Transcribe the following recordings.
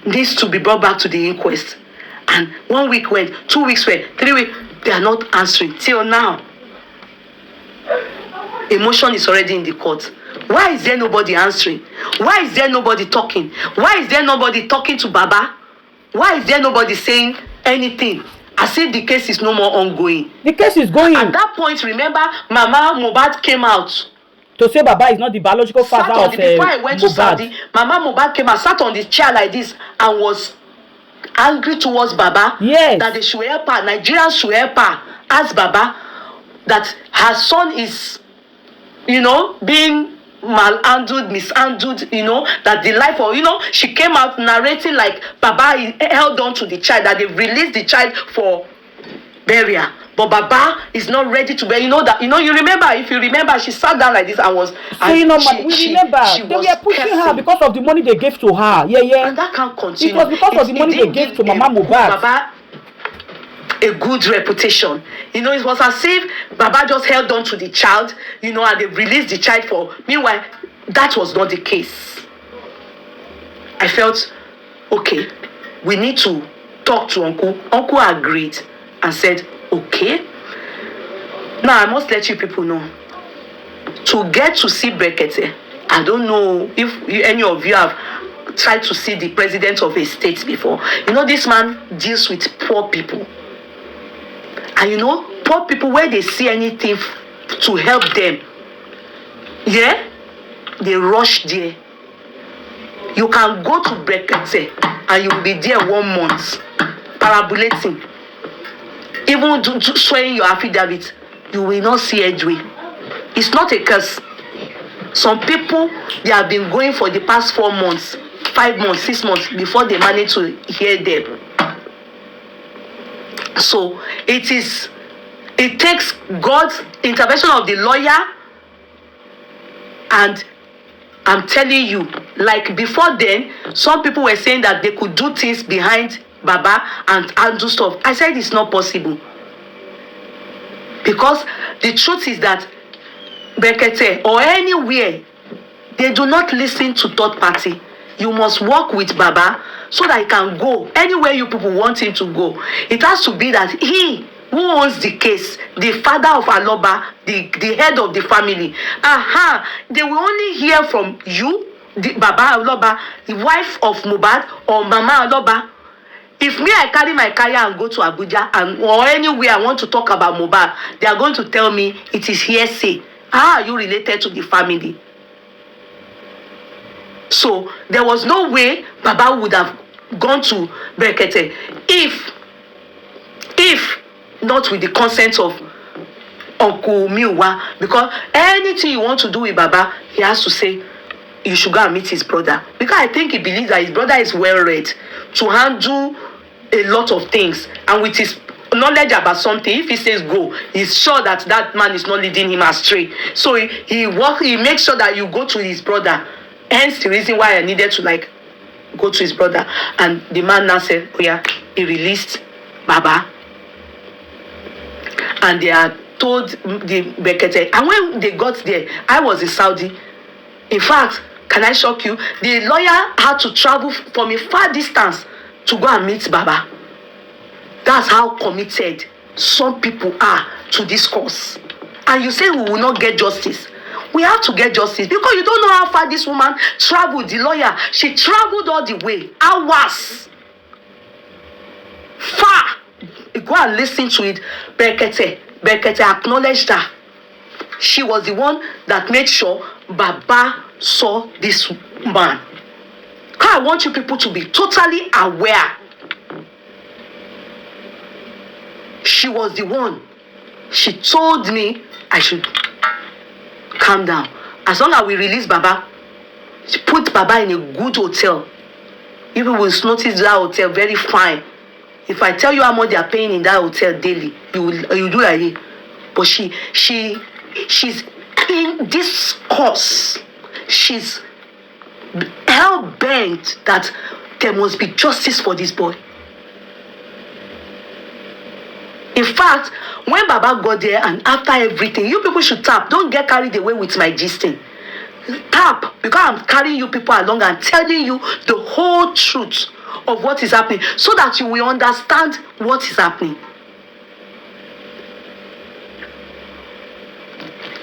needs to be brought back to the inquest. And 1 week went, 2 weeks went, 3 weeks, they are not answering till now. Emotion is already in the court. Why is there nobody answering? Why is there nobody talking? Why is there nobody talking to Baba? Why is there nobody saying anything? As if the case is no more ongoing. The case is going. At that point, remember, Mama Mohbad came out to say Baba is not the biological father of before I went Mohbad. to Saudi, Mama Mohbad came and sat on the chair like this and was angry towards Baba. Yes. That they should help her. Nigerians should help her. Ask Baba that her son is, being malhandled, mishandled, that the life of, she came out narrating like Baba held on to the child, that they released the child for burial. But Baba is not ready to bear. You remember, if you remember, she sat down like this and was... we remember. They were pushing her because of the money they gave to her. Yeah. And that can't continue. It was because of the money they gave to Mama Mohbad. Baba a good reputation. It was as if Baba just held on to the child, and they released the child for... Meanwhile, that was not the case. I felt, okay, we need to talk to Uncle. Uncle agreed and said, okay. Now, I must let you people know. To get to see Brekete, I don't know if any of you have tried to see the president of a state before. This man deals with poor people. And poor people, where they see anything to help them, they rush there. You can go to Brekete and you'll be there 1 month, parabolating. Even showing your affidavit, you will not see Edway. It's not a curse. Some people, they have been going for the past 4 months, 5 months, 6 months before they manage to hear them. So it takes God's intervention of the lawyer, and I'm telling you, like before then, some people were saying that they could do things behind Baba and do stuff. I said it's not possible. Because the truth is that Brekete or anywhere, they do not listen to third party. You must work with Baba so that he can go anywhere you people want him to go. It has to be that he who owns the case, the father of Aloba, the head of the family, they will only hear from you, the Baba Aloba, the wife of Mohbad, or Mama Aloba. If me, I carry my car and go to Abuja or anywhere I want to talk about Mohbad, they are going to tell me it is hearsay. How are you related to the family? So there was no way Baba would have gone to Brekete if not with the consent of Uncle Miwa, because anything you want to do with Baba, he has to say you should go and meet his brother, because I think he believes that his brother is well read to handle a lot of things, and with his knowledge about something, if he says go, he's sure that that man is not leading him astray. So he makes sure that you go to his brother. Hence the reason why I needed to go to his brother. And the man now said, oh yeah, he released Baba. And they are told the Brekete. And when they got there, I was in Saudi. In fact, can I shock you? The lawyer had to travel from a far distance to go and meet Baba. That's how committed some people are to this cause. And you say we will not get justice. We have to get justice, because you don't know how far this woman traveled, the lawyer. She traveled all the way, hours. Far. Go and listen to it. Brekete acknowledged her. She was the one that made sure Baba saw this man. I want you people to be totally aware. She was the one. She told me I should calm down. As long as we release Baba, she put Baba in a good hotel. People will notice that hotel very fine. If I tell you how much they are paying in that hotel daily, you do like it. But she's in this course. She's hell-bent that there must be justice for this boy. In fact, when Baba got there and after everything, you people should tap. Don't get carried away with my gisting. Tap, because I'm carrying you people along and telling you the whole truth of what is happening so that you will understand what is happening.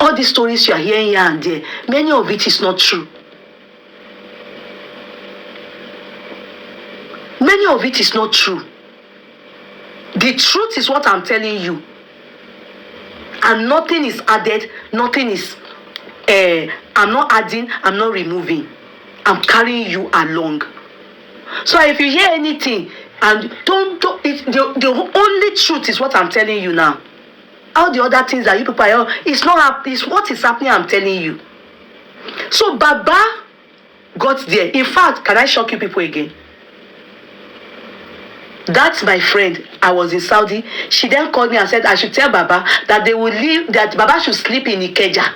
All these stories you are hearing here and there, many of it is not true. Many of it is not true. The truth is what I'm telling you. And nothing is added, nothing is, I'm not adding, I'm not removing. I'm carrying you along. So if you hear anything, and the only truth is what I'm telling you now. All the other things that you people are, it's not, it's what is happening, I'm telling you. So Baba got there. In fact, can I shock you people again? That's my friend. I was in Saudi. She then called me and said I should tell Baba that they will leave, that Baba should sleep in Ikeja.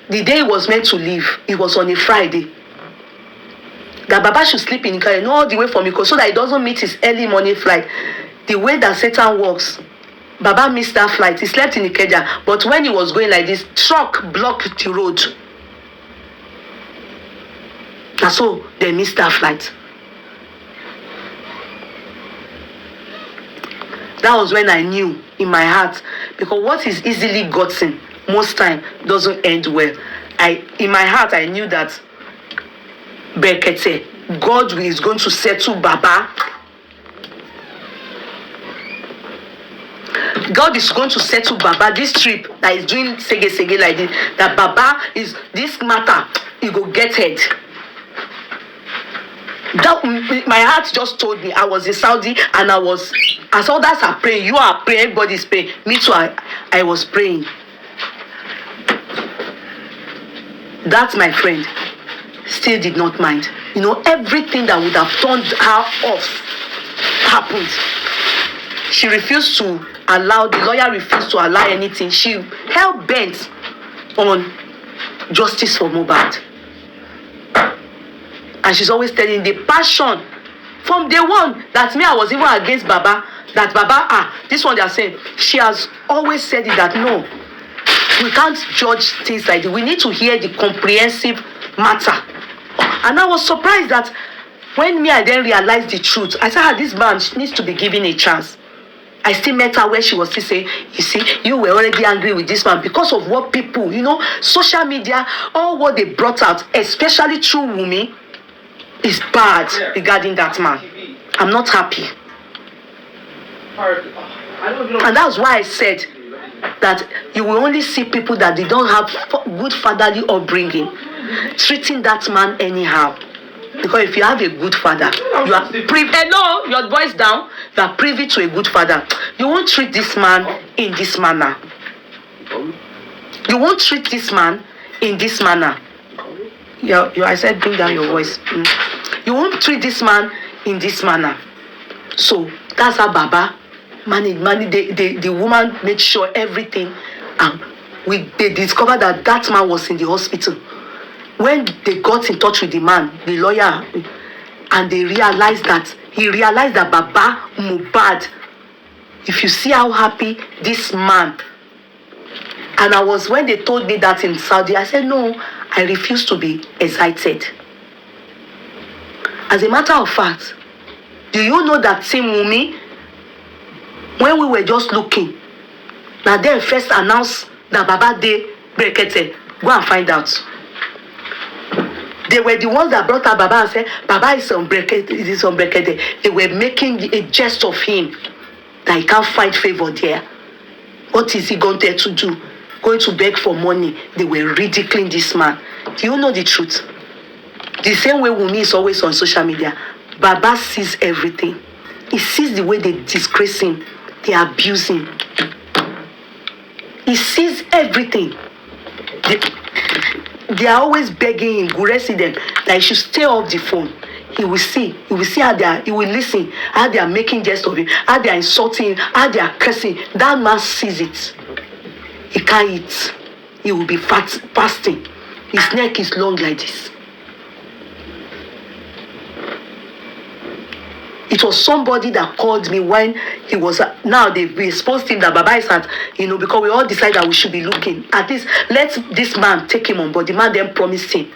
The day he was meant to leave, it was on a Friday. That Baba should sleep in Ikeja, not all the way from Iko, so that he doesn't meet his early morning flight. The way that Satan works, Baba missed that flight. He slept in Ikeja, but when he was going like this, truck blocked the road. And so they missed that flight. That was when I knew in my heart, because what is easily gotten most time doesn't end well. In my heart, I knew that Bekete, God is going to settle Baba. God is going to settle Baba. This trip that is doing sege like this, that Baba is, this matter, he go get head. That my heart just told me. I was in Saudi and I was, as others are praying, you are praying, everybody's praying. Me too, I was praying. That, my friend, still did not mind. You know, everything that would have turned her off happened. She refused to allow, the lawyer refused to allow anything. She held bent on justice for Mohbad. And she's always telling the passion from day one that me, I was even against Baba, that Baba, this one they are saying, she has always said it, that no, we can't judge things like this. We need to hear the comprehensive matter. And I was surprised that when I then realized the truth, I said, this man needs to be given a chance. I still met her where she was still saying, you see, you were already angry with this man because of what people, you know, social media, all what they brought out, especially through Wunmi, is bad regarding that man. I'm not happy. And that's why I said that you will only see people that they don't have good fatherly upbringing treating that man anyhow. Because if you have a good father, you are hello, your voice down, you are privy to a good father. You won't treat this man in this manner. You won't treat this man in this manner. I said bring down your voice. You won't treat this man in this manner. So that's how Baba managed. The woman made sure everything, and they discovered that man was in the hospital. When they got in touch with the man, the lawyer, and he realized that Baba Mohbad, if you see how happy this man, and when they told me that in Saudi, I said no, I refuse to be excited. As a matter of fact, do you know that Team Wunmi, when we were just looking, now they first announced that Baba Day Brekete, go and find out. They were the ones that brought out Baba and said, Baba is on Brekete. They were making a jest of him, that he can't find favor there. What is he going there to do? Going to beg for money. They were ridiculing this man. Do you know the truth? The same way Wunmi is always on social media, Baba sees everything. He sees the way they disgrace him, they abuse him. He sees everything. They are always begging him, Guresi them, that he should stay off the phone. He will see how he will listen, how they are making jest of him, how they are insulting him, how they are cursing. That man sees it. He can't eat. He will be fasting. His neck is long like this. It was somebody that called me when he was, now they've exposed him that Baba is at, because we all decided that we should be looking. At least, let this man take him on board. The man then promised him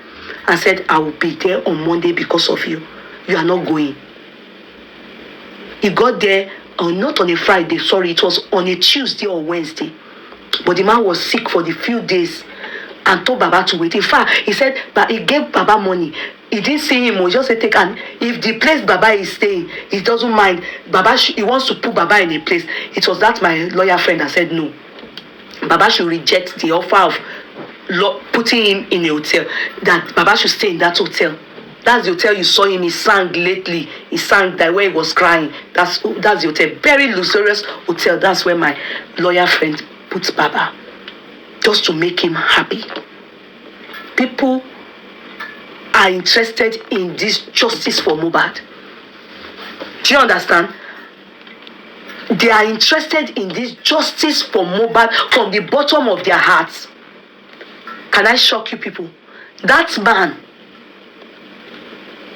and said, I will be there on Monday because of you. You are not going. He got there, not on a Friday, sorry, it was on a Tuesday or Wednesday. But the man was sick for the few days and told Baba to wait. In fact, he said, but he gave Baba money. He didn't see him, he just said, take, and if the place Baba is staying, he doesn't mind. Baba, he wants to put Baba in a place. It was that my lawyer friend that said no. Baba should reject the offer of putting him in a hotel. That Baba should stay in that hotel. That's the hotel you saw him. He sang lately. He sang that way he was crying. That's the hotel. Very luxurious hotel. That's where my lawyer friend puts Baba. Just to make him happy. People are interested in this justice for Mohbad. Do you understand? They are interested in this justice for Mohbad from the bottom of their hearts. Can I shock you people? That man,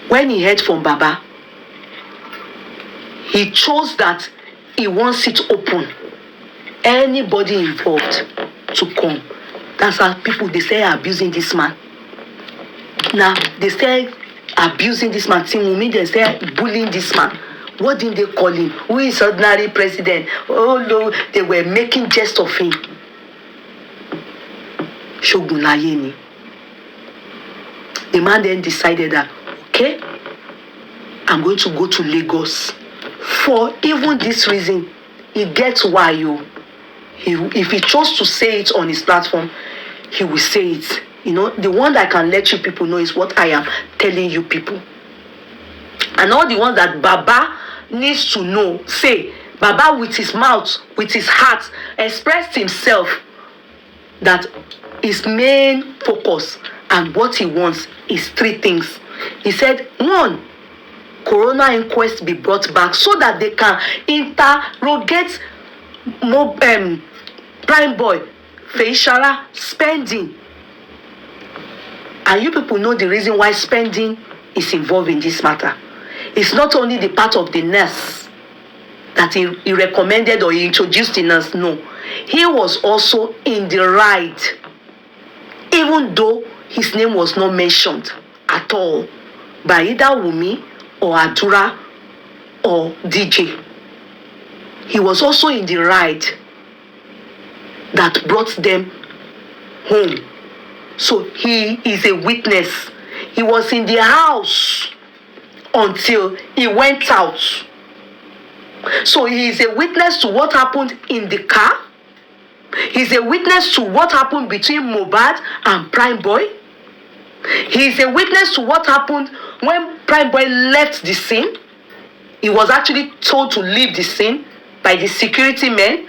when he heard from Baba, he chose that he wants it open. Anybody involved to come. That's how people, they say, abusing this man. Now, they say abusing this man. Wunmi, they say bullying this man. What did they call him? Who is ordinary president? Oh, no, they were making jest of him. Shogun Layeni. The man then decided that, okay, I'm going to go to Lagos. For even this reason, he gets why you. If he chose to say it on his platform, he will say it. You know, the one that I can let you people know is what I am telling you people. And all the ones that Baba needs to know, say, Baba with his mouth, with his heart, expressed himself that his main focus and what he wants is three things. He said, one, Corona inquest be brought back so that they can interrogate Prime Boy, Feishara, spending. And you people know the reason why spending is involved in this matter. It's not only the part of the nurse that he recommended or he introduced the nurse, no. He was also in the ride, even though his name was not mentioned at all by either Wunmi or Adura or DJ. He was also in the ride that brought them home. So he is a witness. He was in the house until he went out. So he is a witness to what happened in the car. He's a witness to what happened between Mohbad and Prime Boy. He is a witness to what happened when Prime Boy left the scene. He was actually told to leave the scene by the security men.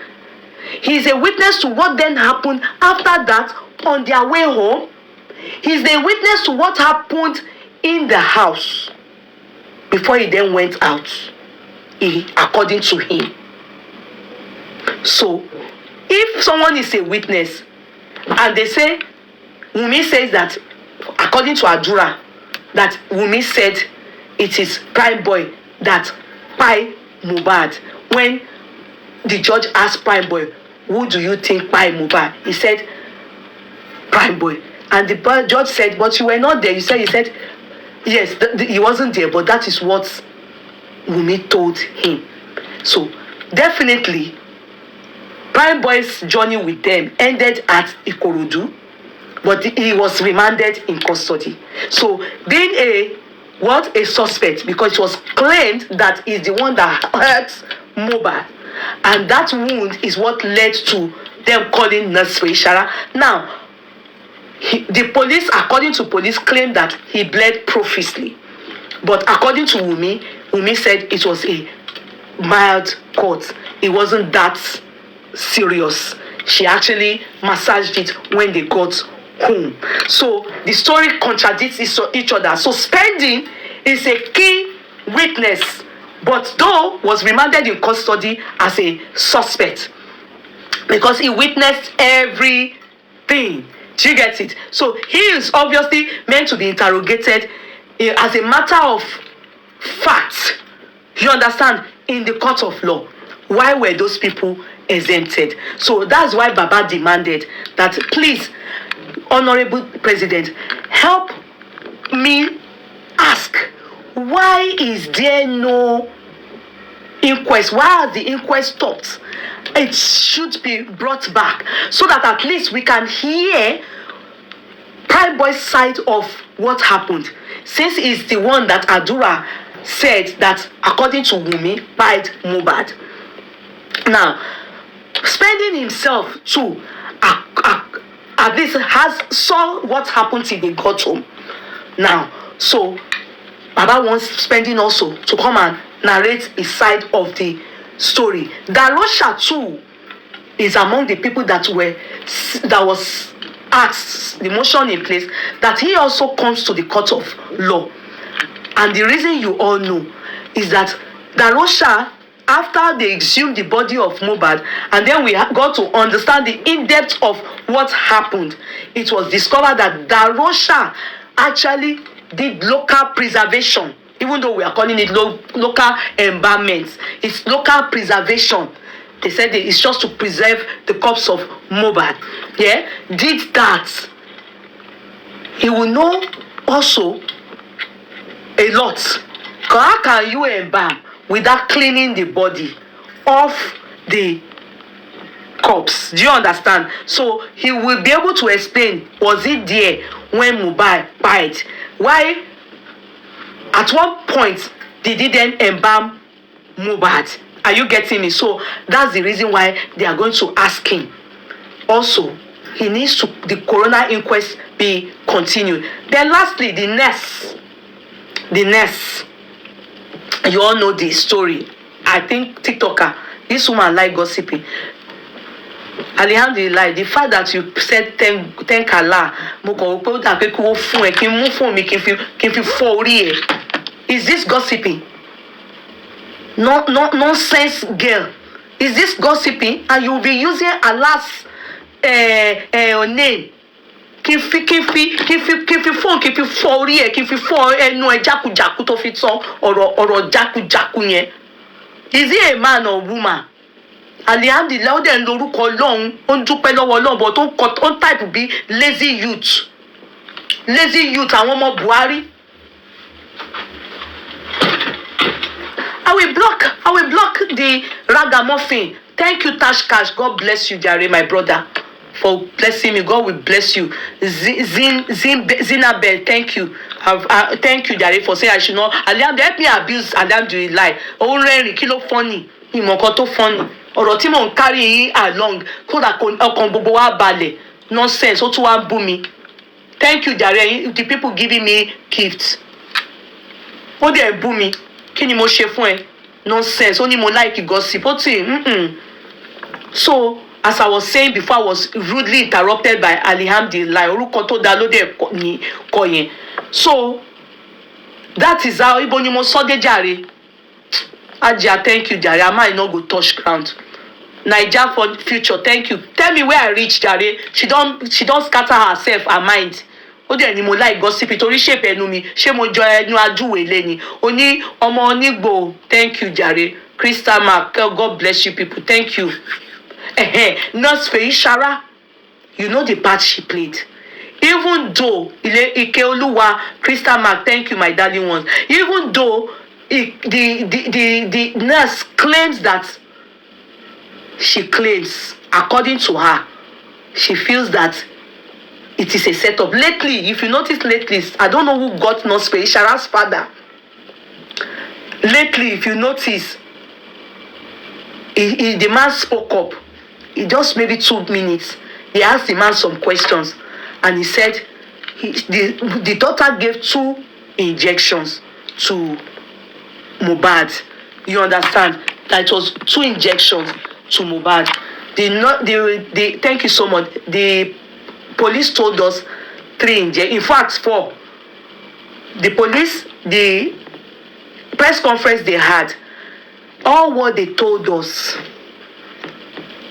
He is a witness to what then happened after that on their way home. He is a witness to what happened in the house before he then went out, according to him. So, if someone is a witness and they say, Wunmi says that, according to Adura, that Wunmi said it is Prime Boy that Pai Mohbad. When the judge asked Prime Boy, who do you think Pai Mohbad? He said, Prime Boy. And the judge said, but you were not there. He said, yes, he wasn't there, but that is what Wunmi told him. So, definitely, Prime Boy's journey with them ended at Ikorodu, but he was remanded in custody. So, being a suspect, because it was claimed that he's the one that hurt Mohbad. And that wound is what led to them calling Nurse Feishara. Now, the police, according to police, claimed that he bled profusely. But according to Wunmi said it was a mild cut. It wasn't that serious. She actually massaged it when they got home. So the story contradicts each other. So spending is a key witness, but though was remanded in custody as a suspect because he witnessed everything. Do you get it? So he is obviously meant to be interrogated as a matter of fact. You understand? In the court of law. Why were those people exempted? So that's why Baba demanded that, please, Honorable President, help me ask, why is there no inquest? Why has the inquest stopped? It should be brought back so that at least we can hear Prime Boy's side of what happened. Since he's the one that Adura said that, according to Wunmi, bite Mohbad. Now, spending himself too, at least saw what happened till they got home. Now, so Baba wants Spending also to come and narrate his side of the story. Darosha too is among the people that was asked, the motion in place, that he also comes to the court of law. And the reason you all know is that Darosha, after they exhumed the body of Mohbad, and then we got to understand the in-depth of what happened, it was discovered that Darosha actually did local preservation. Even though we are calling it local embalmment, it's local preservation. They said it's just to preserve the corpse of Mohbad. Yeah, did that. He will know also a lot. How can you embalm without cleaning the body of the corpse? Do you understand? So he will be able to explain, was it there when Mohbad died? Why at one point did he then embalm Mohbad? Are you getting me? So that's the reason why they are going to ask him. Also, he needs to, the coroner inquest be continued. Then lastly, the nurse. The nurse. You all know the story. I think TikToker, this woman like gossiping. Alhamdulillah, the fact that you said thank Allah, is this gossiping? No nonsense girl. Is this gossiping? And you'll be using Allah's name. Kí fi fọ́ orí ẹ̀, kí fi fọ́ ẹnu ẹ̀ jákujàku tó fi sọ ọ̀rọ̀ jákujàku yẹn. Is he a man or woman? Alhamdulillah, ó dẹ̀ ń lorúkọ Ọlọ́run, ó ń dúpẹ́ lọ́wọ́ Ọlọ́run, but ó ń type bí lazy youth. Lazy youth, àwọn ọmọ Buhari. I will block the ragamuffin. Thank you, T3àrs. God bless you, Jare, my brother, for blessing me. God will bless you. Zinabel, thank you. Thank you, Jare, for saying I should not. Help me abuse Alhamdulillah. Oh, really, kilo funny. Imokoto funny. Ọ̀rọ̀ tí mò ń carry yín along. Kódà ọkàn gbogbo wa balẹ̀. Nonsense. Ó tún wá ń bú mi. Thank you, Jare. The people giving me gifts. Ó dẹ̀ bú mi. Kí ni mo ṣe fún ẹ? Nonsense. Ó ní mo like gossip. Ó tì. So, as I was saying before, I was rudely interrupted by Alhamdulillah. Orúkọ tó dá ló dé ní kọ yẹn. So, that is how ibo ni mo sọ dé Jare. Ajia, thank you, Jare. I might not go touch ground. Naija for future, thank you. Tell me where I reach, Jare. She don't scatter herself, her mind. Ó dẹ̀ ni mo like gossip torí shape ẹnu mi. Ṣé mo jọ ẹnu ajúwèlé ni? Ó ní ọmọ onígbò. Thank you, Jare. Crystal Mark, God bless you people. Thank you. Nurse Feishara, you know the part she played. Even though Ikeoluwa, Crystal Mark, thank you, my darling ones. Even though the nurse claims that according to her, she feels that it is a setup. Lately, if you notice I don't know who got Nurse Feishara's father. Lately, if you notice, the man spoke up. He just maybe 2 minutes. He asked the man some questions, and he said the daughter gave 2 injections to Mohbad. You understand? That it was 2 injections to Mohbad. Thank you so much. The police told us 3 injections. In fact, 4. The police, the press conference they had, all what they told us,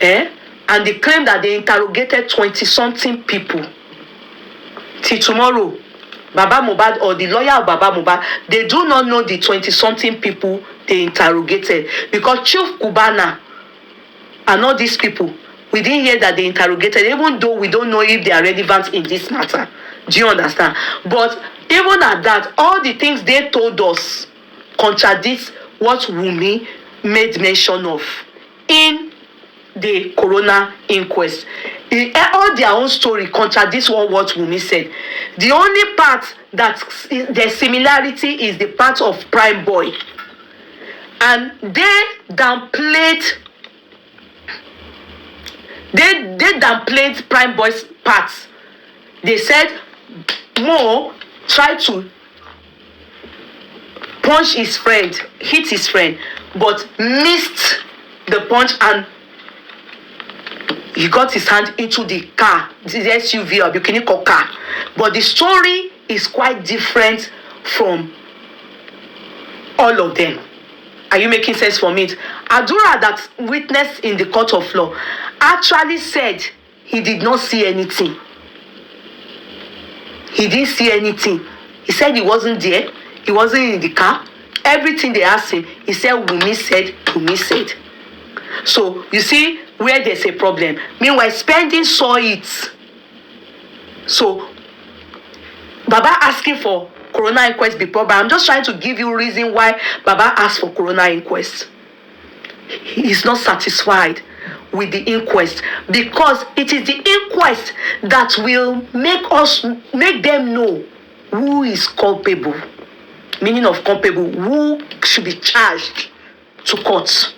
and they claimed that they interrogated 20-something people. Till tomorrow, Baba Mohbad or the lawyer of Baba Mohbad, they do not know the 20-something people they interrogated, because Chief Kubana and all these people, we didn't hear that they interrogated, even though we don't know if they are relevant in this matter. Do you understand? But even at that, all the things they told us contradicts what Wunmi made mention of in the coroner inquest. All their own story contradicts what Wunmi said. The only part that the similarity is the part of Prime Boy. And they downplayed Prime Boy's parts. They said Mo tried to punch his friend, hit his friend, but missed the punch and he got his hand into the car, the SUV or bikini car. But the story is quite different from all of them. Are you making sense for me? Adura, that witnessed in the court of law, actually said he did not see anything. He didn't see anything. He said he wasn't there. He wasn't in the car. Everything they asked him, he said Wunmi said. So you see where there's a problem. Meanwhile, Spending saw it. So Baba asking for coroner inquest before, but I'm just trying to give you reason why Baba asked for coroner inquest. He is not satisfied with the inquest because it is the inquest that will make them know who is culpable. Meaning of culpable, who should be charged to court.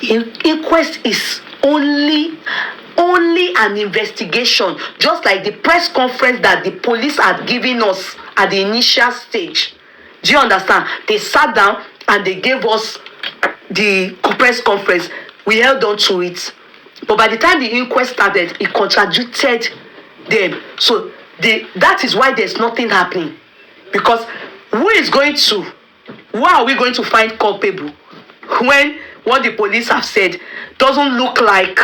Inquest is only an investigation, just like the press conference that the police had given us at the initial stage. Do you understand? They sat down and they gave us the press conference. We held on to it. But by the time the inquest started, it contradicted them. So that is why there's nothing happening. Because who are we going to find culpable when what the police have said doesn't look like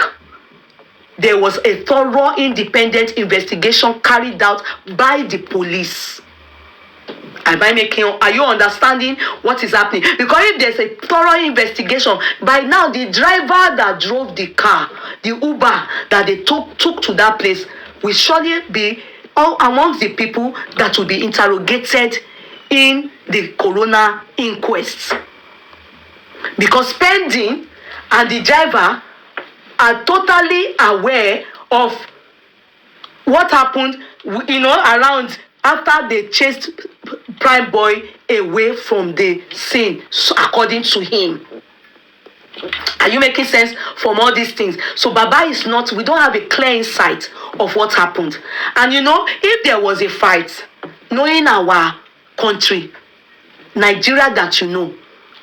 there was a thorough independent investigation carried out by the police? Are you understanding what is happening? Because if there's a thorough investigation, by now the driver that drove the car, the Uber that they took to that place, will surely be all amongst the people that will be interrogated in the coroner inquest. Because Spending and the driver are totally aware of what happened, around after they chased Prime Boy away from the scene, so according to him. Are you making sense from all these things? So Baba we don't have a clear insight of what happened. And if there was a fight, knowing our country, Nigeria, that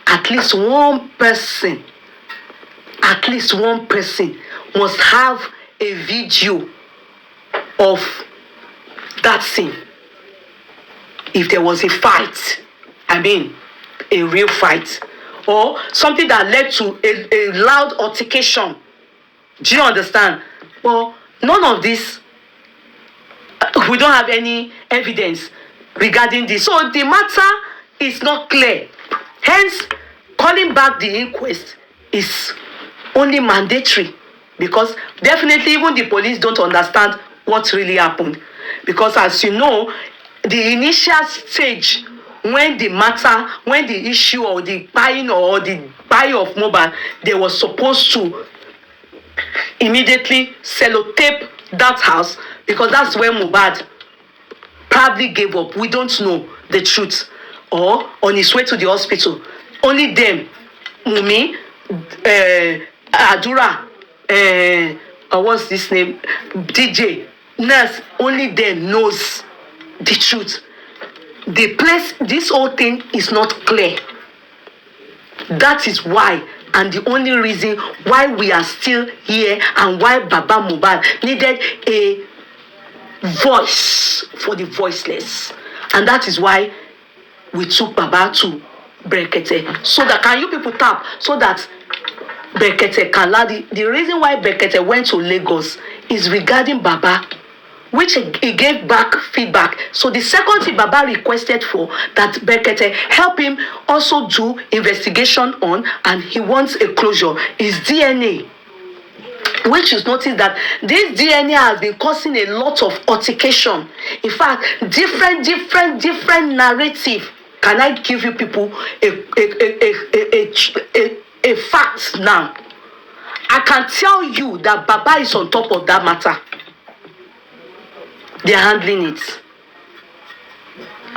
at least one person must have a video of that scene. If there was a fight, a real fight, or something that led to a loud altercation. Do you understand? Well, none of this, we don't have any evidence regarding this. So the matter is not clear. Hence, calling back the inquest is only mandatory, because definitely even the police don't understand what really happened. Because as you know, the initial stage, when the issue or the buying of Mohbad, they were supposed to immediately sellotape that house, because that's where Mohbad probably gave up. We don't know the truth. Or on his way to the hospital. Only them, Wunmi, Adura, what's this name? DJ, nurse, only them knows the truth. The place, this whole thing is not clear. That is why, and the only reason why we are still here, and why Baba Mohbad needed a voice for the voiceless. And that is why we took Baba to Brekete. So that, can you people tap, so that Brekete can land. The reason why Brekete went to Lagos is regarding Baba, which he gave back feedback. So the second thing Baba requested for, that Brekete help him also do investigation on, and he wants a closure, is DNA. Which is notice that this DNA has been causing a lot of altercation. In fact, different narrative Can I give you people a fact now? I can tell you that Baba is on top of that matter. They are handling it.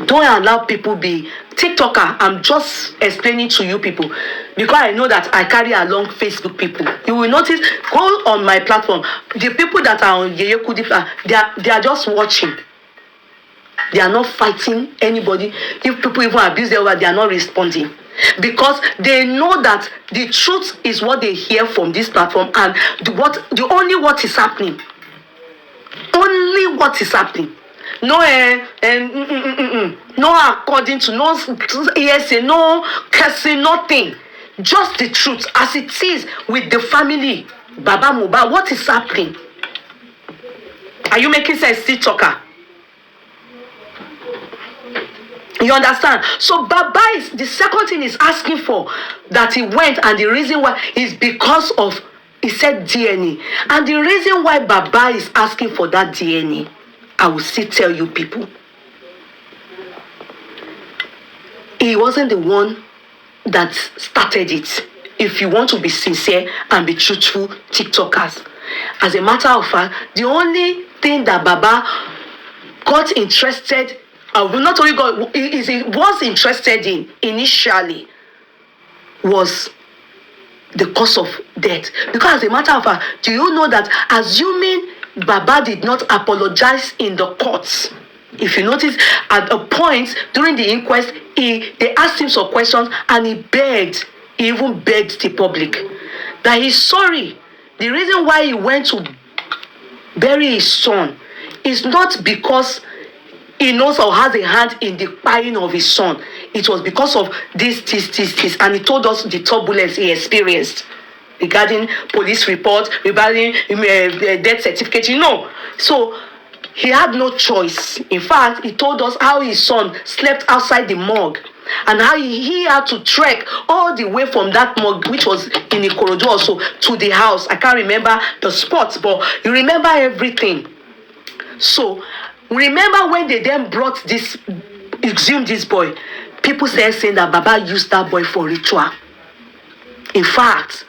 Don't allow people be TikToker. I'm just explaining to you people because I know that I carry along Facebook people. You will notice, go on my platform. The people that are on Yeye Kudi, they are just watching. They are not fighting anybody. If people even abuse their word, they are not responding. Because they know that the truth is what they hear from this platform, and the only what is happening. Only what is happening. No, no according to no yes, no cursing, nothing. Just the truth as it is with the family. Baba Mohbad, what is happening? Are you making sense, TikToker? You understand? So Baba is the second thing he's asking for that he went, and the reason why is because of, he said DNA. And the reason why Baba is asking for that DNA, I will still tell you people. He wasn't the one that started it. If you want to be sincere and be truthful, TikTokers. As a matter of fact, the only thing that Baba got interested, not only got, he was interested in initially was the cause of death. Because as a matter of fact, do you know that assuming Baba did not apologize in the courts, if you notice at a point during the inquest, they asked him some questions and he even begged the public that he's sorry. The reason why he went to bury his son is not because he knows or has a hand in the dying of his son. It was because of this, and he told us the turbulence he experienced regarding police report, regarding death certificate, So he had no choice. In fact, he told us how his son slept outside the morgue and how he had to trek all the way from that morgue, which was in Ikorodu also, to the house. I can't remember the spots, but you remember everything. So remember when they then brought this, exhumed this boy, people saying that Baba used that boy for ritual. In fact,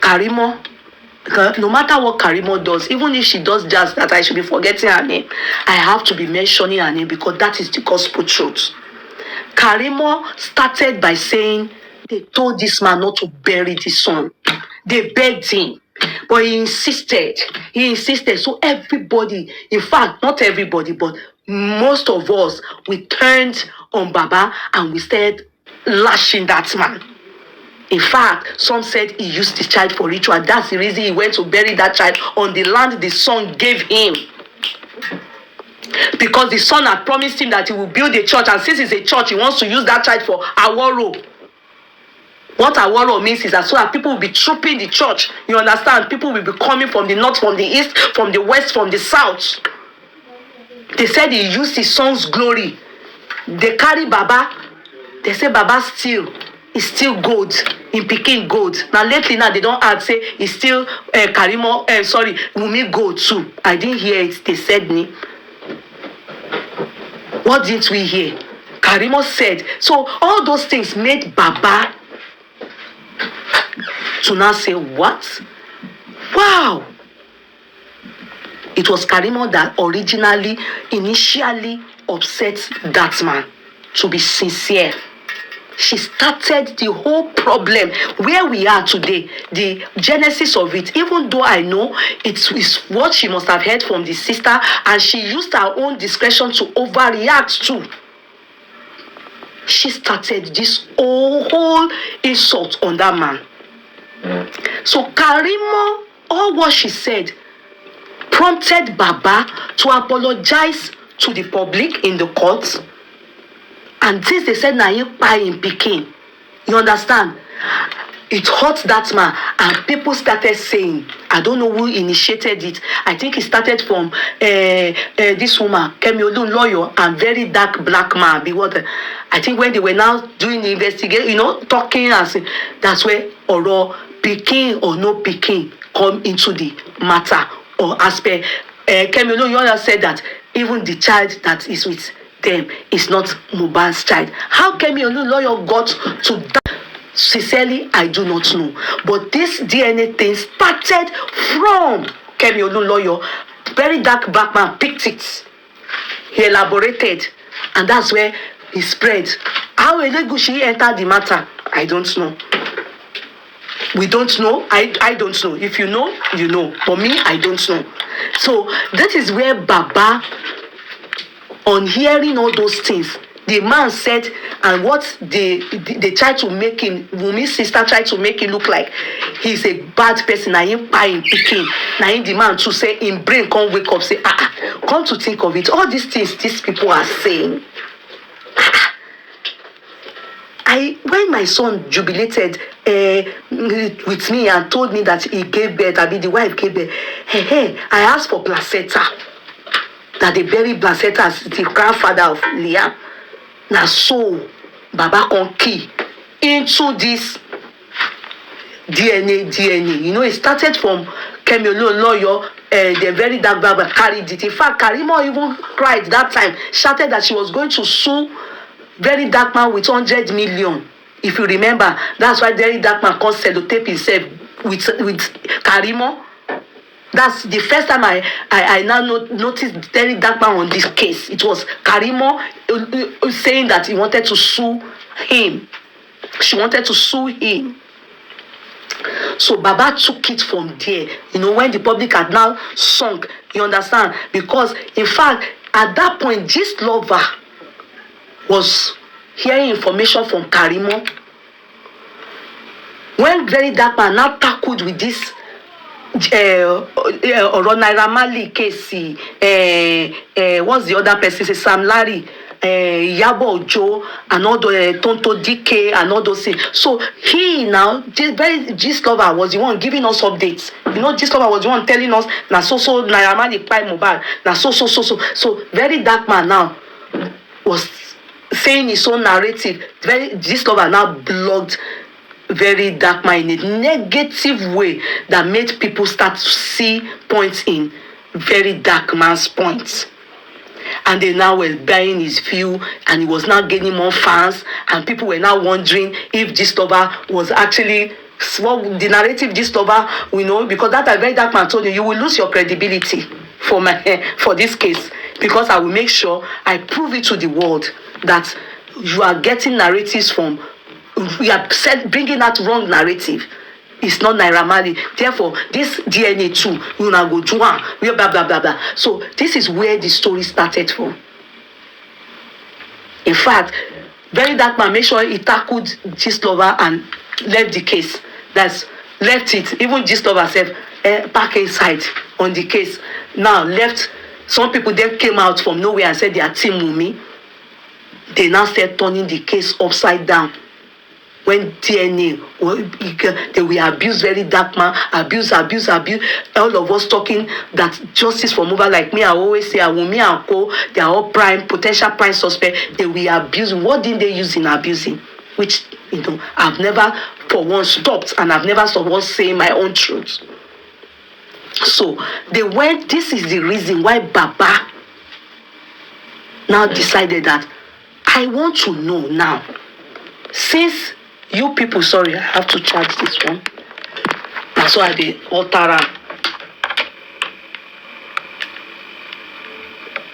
Karimo, no matter what Karimo does, even if she does just that, I should be forgetting her name. I have to be mentioning her name because that is the gospel truth. Karimo started by saying they told this man not to bury the son. They begged him. But he insisted. So everybody, in fact, not everybody, but most of us, we turned on Baba and we started lashing that man. In fact, some said he used the child for ritual. That's the reason he went to bury that child on the land the son gave him. Because the son had promised him that he will build a church, and since it's a church, he wants to use that child for Aworo. What Aworo means is that so that people will be trooping the church. You understand? People will be coming from the north, from the east, from the west, from the south. They said he used his son's glory. They carry Baba. They say Baba is still gold, in Peking gold. Now lately they don't add, say it's still Wunmi gold too. I didn't hear it. They said me. What didn't we hear? Karimo said. So all those things made Baba to now say, what? Wow. It was Karimo that initially upset that man. To be sincere. She started the whole problem where we are today, the genesis of it, even though I know it is what she must have heard from the sister, and she used her own discretion to overreact to. She started this whole insult on that man. So Karimo, all what she said prompted Baba to apologize to the public in the courts. And since they said na him kpai in Peking, you understand? It hurt that man, and people started saying, I don't know who initiated it. I think it started from this woman, Kemi Olun, lawyer, and very dark black man. I think when they were now doing the investigation, talking and saying, that's where Oro Peking or no Peking come into the matter. Or as per Kemi Olun, said that even the child that is with them is not Mohbad's child. How Kemi Olunloyo got to that? Sincerely, I do not know. But this DNA thing started from Kemi Olunloyo. Very dark black man picked it. He elaborated. And that's where he spread. How Elegushi entered the matter, I don't know. We don't know. I don't know. If you know, you know. For me, I don't know. So that is where Baba, on hearing all those things, the man said, and what they tried to make him, Wunmi's sister tried to make him look like he's a bad person. Now him paying picking. Now him the man to say in brain can't wake up, say, come to think of it. All these things these people are saying. When my son jubilated with me and told me that he gave birth, I mean the wife gave birth, I asked for placenta. That they buried placenta as the grandfather of Liam. Now so Baba can key into this DNA. You know, it started from Kemi Olunloyo, the very dark Baba carried it. In fact, Karimo even cried that time, shouted that she was going to sue Very Dark Man with 100 million. If you remember, that's why Very Dark Man can't sellotape himself with Karimo. That's the first time I now noticed Very Dark Man on this case. It was Karimo saying that he wanted to sue him. She wanted to sue him. So Baba took it from there. You know, when the public had now sunk, you understand? Because, in fact, at that point, this lover was hearing information from Karimo. When Very Dark Man now tackled with this Naira Marley case, what's the other person? Sam Larry, Yabo Ojo, and all the Tonto DK, and all those things. So he now, this lover was the one giving us updates. You know, this lover was the one telling us, na so Naira Marley by Mohbad, na so. So Very Dark Man now was saying his own narrative. This lover now blocked Very Dark Man in a negative way that made people start to see points in Very Dark Man's points. And they now were buying his view, and he was now gaining more fans, and people were now wondering if this lover was actually what the narrative this lover, you know, because that Very Dark Man told you will lose your credibility for this case, because I will make sure I prove it to the world that you are getting narratives from, we are bringing that wrong narrative. It's not Naira Marley. Therefore, this DNA too, you now go to blah blah blah. So this is where the story started from. In fact, Very Dark Man made sure he tackled this lover and left the case. That's left it. Even this lover said, back inside on the case. Now left. Some people then came out from nowhere and said they are Team Wunmi. They now started turning the case upside down. When DNA, they will abuse Very Dark Man, abuse. All of us talking that justice for Mohbad, like me, I always say, Wunmi and Co, they are all potential prime suspect. They will abuse. What did they use in abusing? Which, you know, I've never for once stopped, and I've never for once saying my own truth. So they went. This is the reason why Baba now decided that I want to know now, since you people, sorry, I have to charge this one. That's why they alter.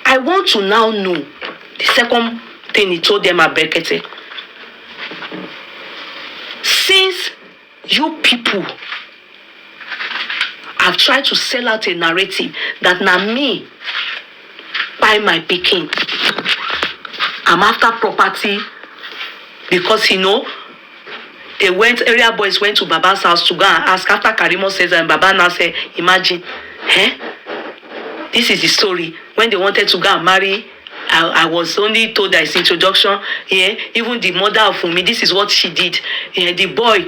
I want to now know the second thing he told them at Bekete. Since you people have tried to sell out a narrative that na me buy my pikin, I'm after property, because you know, area boys went to Baba's house to go and ask after Karimo says, and Baba now said, imagine, this is the story. When they wanted to go and marry, I was only told that it's introduction. Even the mother of Wunmi, this is what she did. The boy,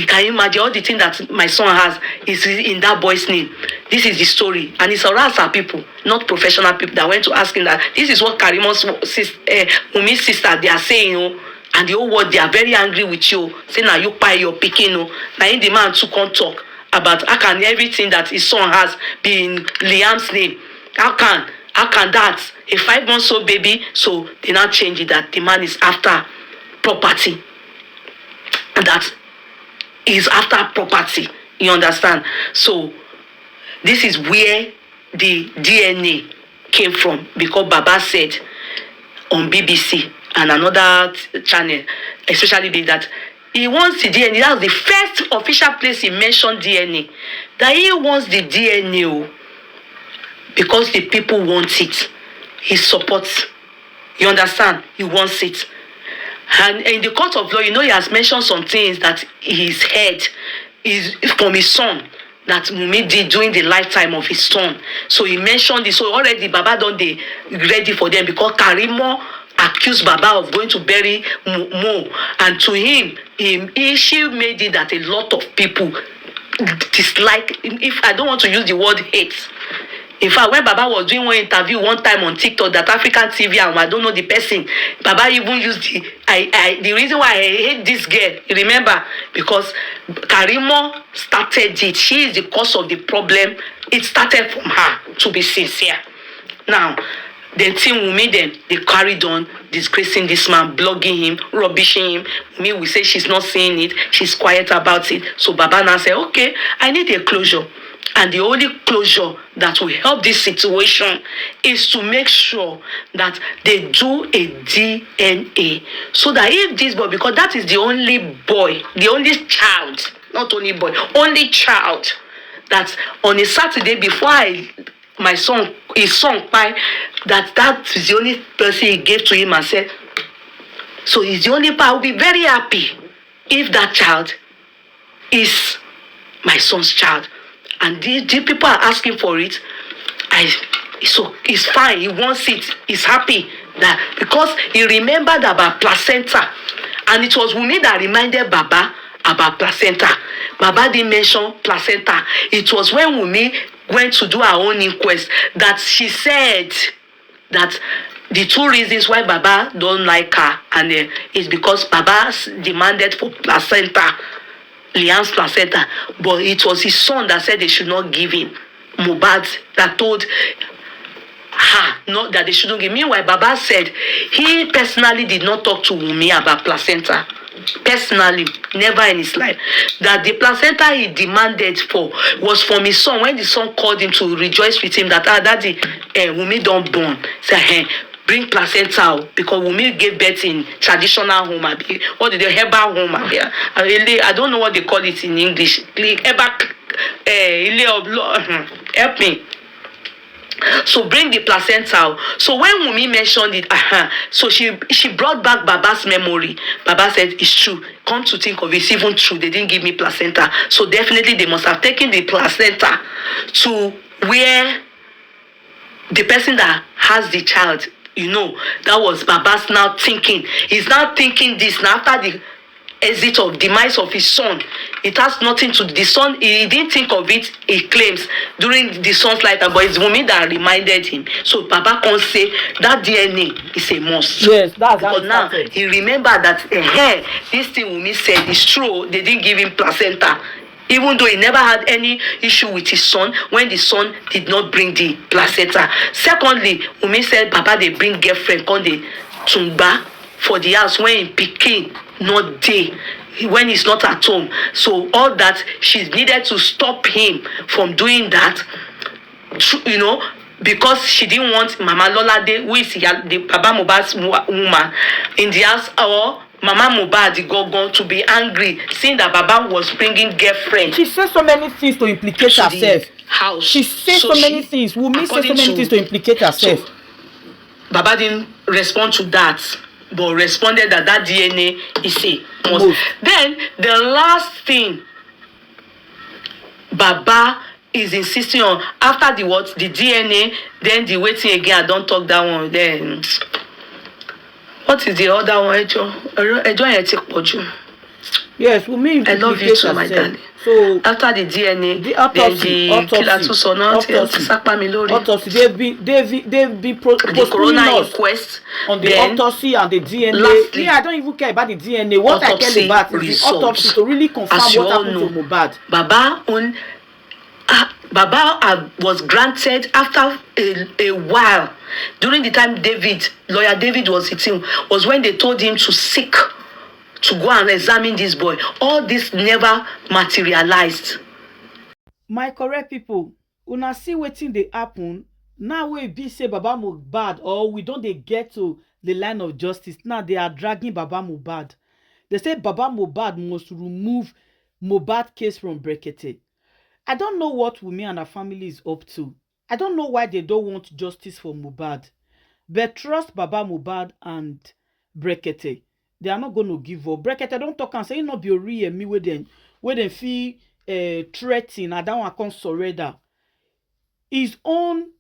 can you imagine all the things that my son has is in that boy's name. This is the story. And it's our people, not professional people, that went to ask him that this is what Karimo's Wunmi's sister, they are saying, and the whole world, they are very angry with you. Say, now you buy your picking. Now in the man to come talk about how can everything that his son has be in Liam's name. How can that a 5-month-old baby, so they now change it that the man is after property. That is after property. You understand? So this is where the DNA came from, because Baba said on BBC and another channel, especially that he wants the DNA. That was the first official place he mentioned DNA. That he wants the DNA because the people want it. He supports. You understand? He wants it. And in the court of law, you know, he has mentioned some things that he's heard is from his son, that Wunmi did during the lifetime of his son. So he mentioned this. So already Baba done they ready for them, because Karimo accused Baba of going to bury Mo. And to him, she made it that a lot of people dislike, if I don't want to use the word hate. In fact, when Baba was doing one interview one time on TikTok, that African TV, and I don't know the person, Baba even used the reason why I hate this girl, remember, because Karimo started it. She is the cause of the problem. It started from her, to be sincere. Now, the team Wunmi, then they carried on disgracing this man, blogging him, rubbishing him. Wunmi will say she's not saying it, she's quiet about it. So Baba now said, okay, I need a closure. And the only closure that will help this situation is to make sure that they do a DNA. So that if this boy, because that is the only boy, the only child, not only boy, only child, that on a Saturday before my son, his son, that is the only person he gave to him and said, so he's the only part. I will be very happy if that child is my son's child. And these people are asking for it. So it's fine. He wants it. He's happy that, because he remembered about placenta, and it was Wunmi that reminded Baba about placenta. Baba didn't mention placenta. It was when Wunmi went to do her own inquest that she said that the 2 reasons why Baba don't like her, and is because Baba demanded for placenta. Liam's placenta, but it was his son that said they should not give him. Mohbad that told her not that they shouldn't give. Meanwhile, Baba said he personally did not talk to Wunmi about placenta. Personally, never in his life. That the placenta he demanded for was from his son. When the son called him to rejoice with him that daddy, Wunmi don't born. Say, hey, bring placenta out, because Wunmi gave birth in traditional home. What did they herbal home? I don't know what they call it in English. Help me. So bring the placenta out. So when Wunmi mentioned it, so she brought back Baba's memory. Baba said, it's true. Come to think of it, it's even true. They didn't give me placenta. So definitely they must have taken the placenta to where the person that has the child, you know, that was Baba's now thinking. He's now thinking this now after the exit of demise of his son. It has nothing to the son. He didn't think of it, he claims, during the son's lifetime, but it's Wunmi that reminded him. So Baba can say that DNA is a must. Yes, that's because now he remembered that this thing Wunmi said is true. They didn't give him placenta. Even though he never had any issue with his son when the son did not bring the placenta. Secondly, Wunmi said, Baba, they bring girlfriend called the Tumba for the house when he became not there, when he's not at home. So all that, she needed to stop him from doing that, you know, because she didn't want Mama Lolade, who is the Baba Mohbad's woman, in the house, or Mama Mohbad, the Gogon, to be angry, seeing that Baba was bringing girlfriend. She said so many things to implicate herself. House. She said so many things. Wunmi said so many things to implicate herself. So, Baba didn't respond to that, but responded that DNA is a must. Then the last thing Baba is insisting on, after the what, the DNA, then the waiting again. I don't talk that one. Then what is the other one? Yes, Wunmi. I love you too, my darling. So after the DNA, the autopsy, they've been the corona inquest on the autopsy and the DNA. Lastly, I don't even care about the DNA. What I care about is the autopsy to really confirm what happened to Mohbad. Baba Baba was granted after a while. During the time lawyer David was sitting, was when they told him to seek, to go and examine this boy. All this never materialized. My correct people, una see wetin dey happen now wey be say Baba Mohbad, or we don dey get to the line of justice. Now they are dragging Baba Mohbad. They say Baba Mohbad must remove Mohbad case from Brekete. I don't know what Wunmi and her family is up to. I don't know why they don't want justice for Mohbad. But trust Baba Mohbad and Brekete. They are not going to give up. Brekete don't talk and say it not be real me with them feel threatening. I don't want to surrender. His own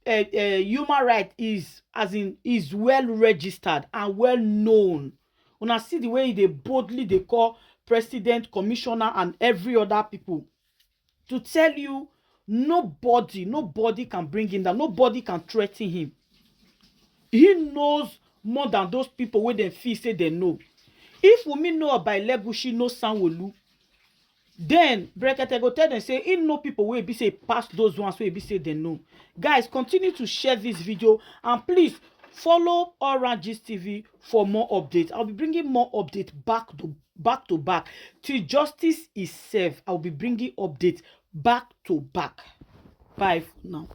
human right is well registered and well known. When I see the way they boldly they call president, commissioner, and every other people to tell you nobody can bring him down, nobody can threaten him. He knows more than those people where they feel say they know. If Wunmi know about Lebushi, know Sanwo-Olu, then Brekete go tell them say he know people wey be say pass those ones wey be say they know. Guys, continue to share this video and please follow Orange TV for more updates. I'll be bringing more updates back to back till justice is served. I'll be bringing updates back to back. Bye now.